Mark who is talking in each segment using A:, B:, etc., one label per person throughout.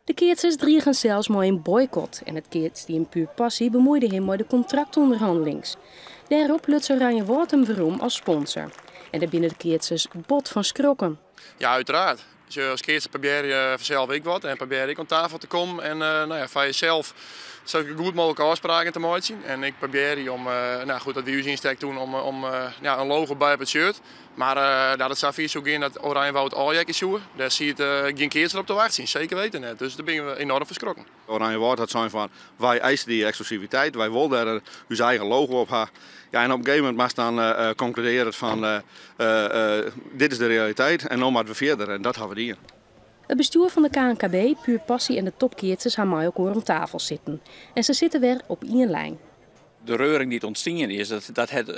A: De keerters driegen zelfs mooi een boycott en het keertsteam Puur Passie bemoeide hem met de contractonderhandelings. Daarop lukt Oranje Woord hem waarom als sponsor. En daar binnen de keerters bot van schrokken.
B: Ja, uiteraard. Als keertje probeer je vanzelf ik wat en probeer ik aan tafel te komen en van jezelf zo goed mogelijk afspraken te maken. En ik probeer om, goed dat we u insteek doen om een logo bij op het shirt. Maar dat zou vies zo gaan dat Oranje Woud al jekjes zoeken. Daar zie je geen keertje op te wachten, zeker weten net. Dus daar ben we enorm verschrokken.
C: Oranje Woud had zijn van wij eisen die exclusiviteit, wij willen daar hun eigen logo op hebben. Ja, en op een gegeven moment mag dan concluderen van dit is de realiteit en dan moeten we verder en dat hebben we hier.
A: Het bestuur van de KNKB, Puur Passie en de topkeerters gaan met elkaar om tafel zitten. En ze zitten weer op één lijn.
D: De reuring die het ontstaan is,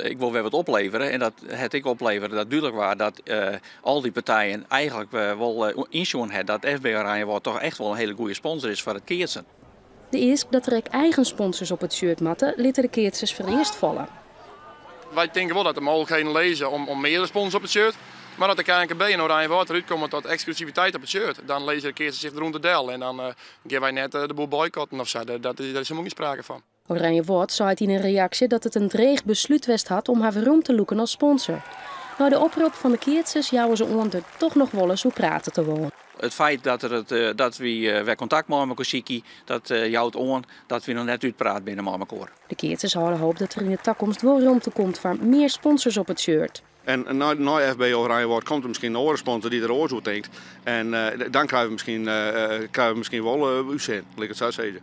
D: ik wil weer wat opleveren. En dat het ik opleveren, dat duidelijk was dat al die partijen eigenlijk wel inzien hebben dat FB Oranje Woud toch echt wel een hele goede sponsor is voor het keertsen.
A: De eerst dat er ook eigen sponsors op het shirt matten, lieten de keerters voor eerst vallen.
B: Wij denken wel dat de mogelijkheden lezen om meerdere sponsors op het shirt. Maar dat de KNKB en Oranje Woud eruit komen tot exclusiviteit op het shirt. Dan lezen de keerters zich rond de del en dan gaan wij net de boel boycotten of zo. Daar is helemaal niet sprake van.
A: Oranje Woud zei in een reactie dat het een dreig besluit had om haar waarom te loeken als sponsor. Na de oproep van de keerters jouwen ze om er toch nog wel eens hoe praten te wonen.
D: Het feit dat we weer contact maken met elkaar, dat jouwt aan dat we nog net uitpraten binnen met elkaar.
A: De keerters hadden hoop dat er in de toekomst wel ruimte komt voor meer sponsors op het shirt.
C: En na FB Oranje Woud komt er misschien een andere sponsor die er ook zo denkt. En dan krijgen we misschien wel uitzending, laat ik het zo zeggen.